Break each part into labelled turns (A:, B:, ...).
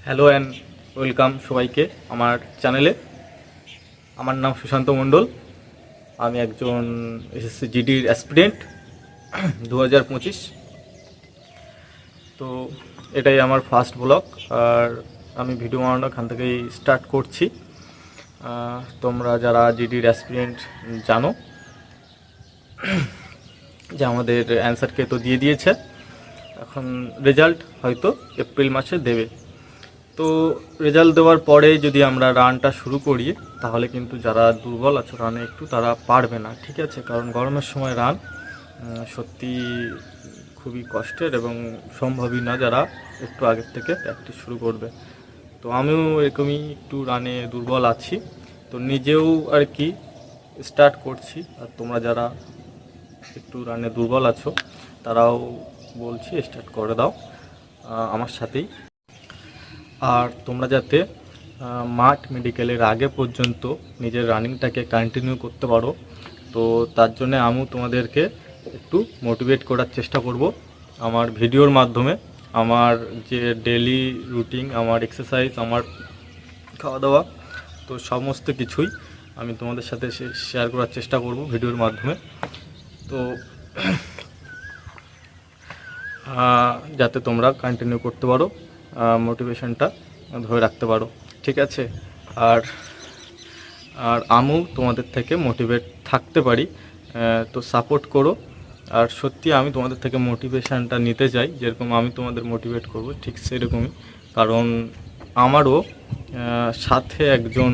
A: Hello and welcome সবাইকে আমার চ্যানেলে। আমার নাম সুশান্ত মণ্ডল। আমি একজন এসএসসি জিডির অ্যাসপিরেন্ট 2025। তো এটাই আমার ফার্স্ট ব্লগ, আর আমি ভিডিও বানানো এখান থেকেই স্টার্ট করছি। তোমরা যারা জিডির অ্যাসপিরেন্ট জানো যে আমাদের অ্যান্সারকে তো দিয়ে দিয়েছে, এখন রেজাল্ট হয়তো এপ্রিল মাসে দেবে। তো রেজাল্ট দেওয়ার পরে যদি আমরা রানটা শুরু করি তাহলে কিন্তু যারা দুর্বল আছে রানে একটু তারা পারবে না, ঠিক আছে? কারণ গরমের সময় রান সত্যি খুবই কষ্টের এবং সম্ভবই না যারা একটু আগের থেকে প্র্যাকটিস শুরু করবে। তো আমিও এরকমই একটু রানে দুর্বল আছি, তো নিজেও আর কি স্টার্ট করছি। আর তোমরা যারা একটু রানে দুর্বল আছো তারাও বলছি স্টার্ট করে দাও আমার সাথেই। আর তোমরা যাতে মাঠ মেডিকেলের আগে পর্যন্ত নিজের রানিংটাকে কন্টিনিউ করতে পারো, তো তার জন্য আমিও তোমাদেরকে একটু মোটিভেট করার চেষ্টা করব আমার ভিডিওর মাধ্যমে। আমার যে ডেলি রুটিন, আমার এক্সারসাইজ, আমার খাওয়া দাওয়া, তো সমস্ত কিছুই আমি তোমাদের সাথে শেয়ার করার চেষ্টা করব ভিডিওর মাধ্যমে। তো যাতে তোমরা কন্টিনিউ করতে পারো, মোটিভেশনটা ধরে রাখতে পারো, ঠিক আছে? আর আর আমিও তোমাদের থেকে মোটিভেট থাকতে পারি, তো সাপোর্ট করো। আর সত্যি আমি তোমাদের থেকে মোটিভেশনটা নিতে চাই, যেরকম আমি তোমাদের মোটিভেট করব ঠিক সেরকমই। কারণ আমারও সাথে একজন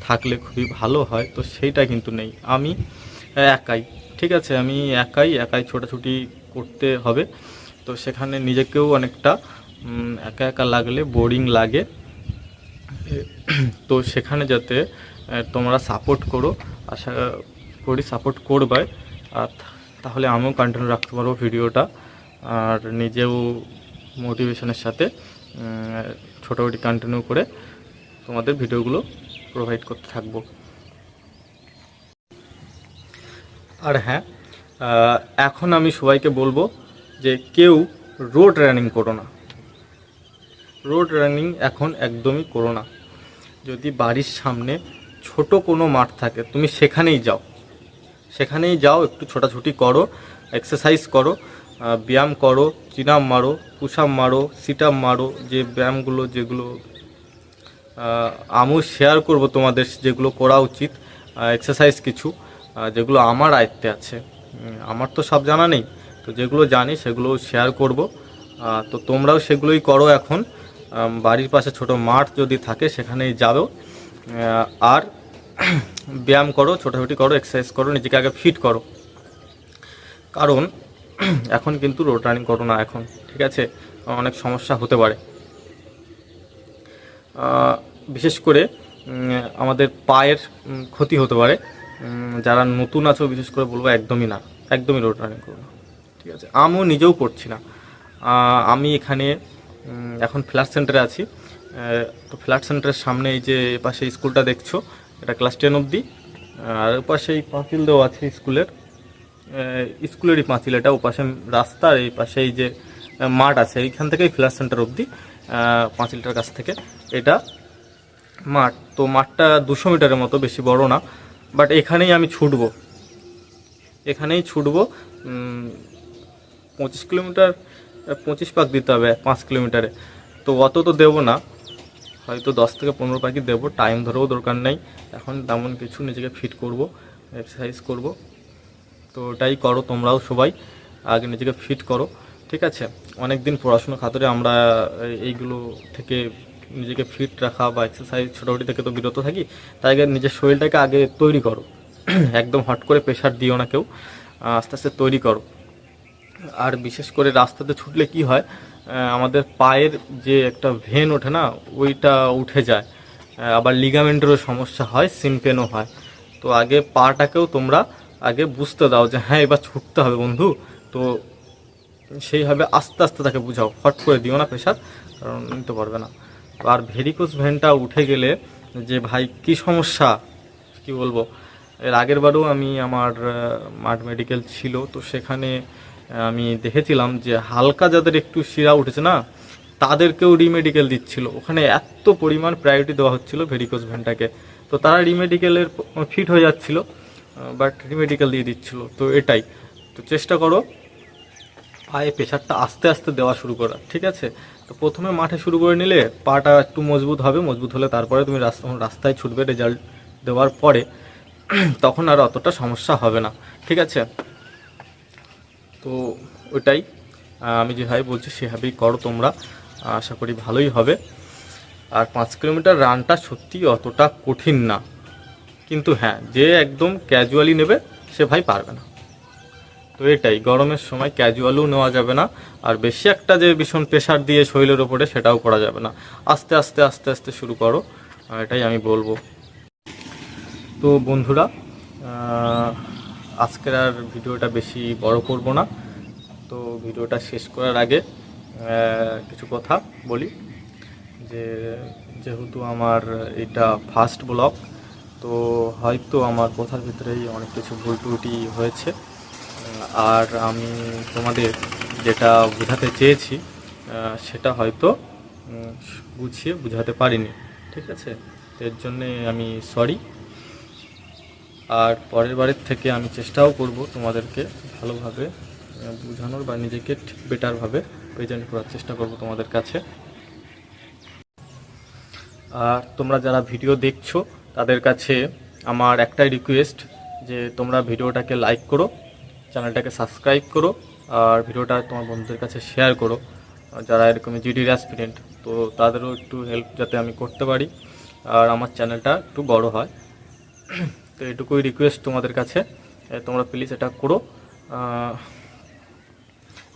A: থাকলে খুবই ভালো হয়, তো সেইটা কিন্তু নেই। আমি একাই, ঠিক আছে? আমি একাই ছোটাছুটি করতে হবে, তো সেখানে নিজেকেও অনেকটা একা একা লাগলে বোরিং লাগে। তো সেখানে যাতে তোমরা সাপোর্ট করো, আশা করি সাপোর্ট করবে, আর তাহলে আমিও কন্টিনিউ রাখতে পারবো ভিডিওটা, আর নিজেও মোটিভেশনের সাথে ছোটোখাটো কন্টিনিউ করে তোমাদের ভিডিওগুলো প্রোভাইড করতে থাকবো। আর হ্যাঁ, এখন আমি সবাইকে বলবো যে কেউ রোড রানিং করো না। রোড রানিং এখন একদমই করো না। যদি বাড়ির সামনে ছোট কোনো মাঠ থাকে তুমি সেখানেই যাও, একটু ছোটাছুটি করো, এক্সারসাইজ করো, ব্যায়াম করো, চিন আপ মারো, পুশ আপ মারো, সিট আপ মারো, যে ব্যায়ামগুলো যেগুলো আমিও শেয়ার করব তোমাদের, যেগুলো করা উচিত, এক্সারসাইজ কিছু যেগুলো আমার আয়ত্তে আছে। আমার তো সব জানা নেই, তো যেগুলো জানি সেগুলো শেয়ার করব। তো তোমরাও সেগুলোই করো এখন। বাড়ির পাশে ছোট মাঠ যদি থাকে সেখানেই যাও, আর ব্যায়াম করো, ছোটাছুটি করো, এক্সারসাইজ করো, নিজেকে আগে ফিট করো। কারণ এখন কিন্তু রোড রানিং করো না এখন, ঠিক আছে? অনেক সমস্যা হতে পারে, বিশেষ করে আমাদের পায়ের ক্ষতি হতে পারে। যারা নতুন আছো বিশেষ করে বলবো একদমই রোড রানিং করো না, ঠিক আছে? আমিও নিজেও করছি না। আমি এখানে এখন ফ্ল্যাট সেন্টারে আছি। তো ফ্ল্যাট সেন্টারের সামনে এই যে পাশে স্কুলটা দেখছো, এটা ক্লাস 10 অবধি। আর পাশে এই পাঁচিল দেওয়া আছে স্কুলেরই পাঁচিল, এটা ওপাশে রাস্তার এই পাশে এই যে মাঠ আছে, এইখান থেকেই ফ্ল্যাট সেন্টার অবধি, পাঁচিলটার কাছ থেকে এটা মাঠ। তো মাঠটা 200 মিটারের মতো, বেশি বড় না, বাট এখানেই আমি ছুটবো 25 কিলোমিটার, 25 পাক দিতে হবে 5 কিলোমিটারে। তো অত তো দেবো না, হয়তো 10 থেকে 15 পাকই দেবো, টাইম ধরেও দরকার নেই এখন। তেমন কিছু নিজেকে ফিট করব, এক্সারসাইজ করব। তো ওটাই করো তোমরাও সবাই, আগে নিজেকে ফিট করো, ঠিক আছে? অনেক দিন পড়াশোনা খাতিরে আমরা এইগুলো থেকে নিজেকে ফিট রাখা বা এক্সারসাইজ ছোটোখাটো থেকে তো বিরত থাকি। তাই আগে নিজের শরীরটাকে আগে তৈরি করো। একদম হট করে প্রেশার দিও না কেউ, আস্তে আস্তে তৈরি করো। আর বিশেষ করে রাস্তাতে ছুটলে কি হয়, আমাদের পায়ের যে একটা ভেন ওঠে না, ওইটা উঠে যায়, আবার লিগামেন্টেরও সমস্যা হয়, সিমপেনও হয়। তো আগে পাটাকেও তোমরা আগে বুঝতে দাও যে হ্যাঁ এবার ছুটতে হবে বন্ধু, তো সেইভাবে আস্তে আস্তে তাকে বুঝাও, হট করে দিও না প্রেশার, কারণ নিতে পারবে না। আর ভেরিকোজ ভেনটা উঠে গেলে যে ভাই কি সমস্যা, কি বলবো। এর আগের বারেও আমি আমার মাঠ মেডিকেল ছিল, তো সেখানে আমি দেখেছিলাম যে হালকা যাদের একটু শিরা উঠেছে না, তাদেরকেও রিমেডিকেল দিচ্ছিল। ওখানে এত পরিমাণ প্রায়োরিটি দেওয়া হচ্ছিল ভেরিকোজ ভেনটাকে, তো তারা রিমেডিকেলের ফিট হয়ে যাচ্ছিল, বাট রিমেডিকেল দিয়ে দিচ্ছিল। তো এটাই, তো চেষ্টা করো পায়ে প্রেশারটা আস্তে আস্তে দেওয়া শুরু করা, ঠিক আছে? তো প্রথমে মাঠে শুরু করে নিলে পাটা একটু মজবুত হবে, মজবুত হলে তারপরে তুমি রাস্তায় ছুটবে রেজাল্ট দেওয়ার পরে, তখন আর অতটা সমস্যা হবে না, ঠিক আছে? তো ওটাই, আমি যেভাবে বলছি সেভাবেই করো তোমরা, আশা করি ভালোই হবে। আর 5 কিলোমিটার রানটা সত্যি অতটা কঠিন না, কিন্তু হ্যাঁ, যে একদম ক্যাজুয়ালি নেবে সে ভাই পারবে না। তো এটাই, গরমের সময় ক্যাজুয়ালও নেওয়া যাবে না, আর বেশি একটা যে ভীষণ প্রেশার দিয়ে শরীরের ওপরে সেটাও করা যাবে না। আস্তে আস্তে আস্তে আস্তে শুরু করো, এটাই আমি বলবো। তো বন্ধুরা, আজকের আর ভিডিওটা বেশি বড় করব না। তো ভিডিওটা শেষ করার আগে কিছু কথা বলি, যে যেহেতু আমার এটা ফার্স্ট ব্লগ, তো হয়তো আমার কথার ভিতরেই অনেক কিছু ভুল ত্রুটি হয়েছে, আর আমি তোমাদের যেটা বোঝাতে চেয়েছি সেটা হয়তো গুছিয়ে বোঝাতে পারিনি, ঠিক আছে? তো এর জন্যে আমি সরি। আর পরের বারের থেকে আমি চেষ্টাও করব তোমাদেরকে ভালোভাবে বোঝানোর বা নিজেকে ঠিক বেটারভাবে প্রেজেন্ট করার চেষ্টা করব তোমাদের কাছে। আর তোমরা যারা ভিডিও দেখছো তাদের কাছে আমার একটাই রিকোয়েস্ট, যে তোমরা ভিডিওটাকে লাইক করো, চ্যানেলটাকে সাবস্ক্রাইব করো, আর ভিডিওটা তোমার বন্ধুদের কাছে শেয়ার করো, যারা এরকমই জিডির অ্যাসপিরেন্ট, তো তাদেরও একটু হেল্প যাতে আমি করতে পারি আর আমার চ্যানেলটা একটু বড় হয়। তো এটুকুই রিকোয়েস্ট তোমাদের কাছে, তোমরা প্লিজ এটা করো।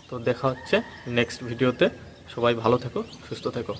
A: তো দেখা হচ্ছে নেক্সট ভিডিওতে। সবাই ভালো থেকো, সুস্থ থেকো।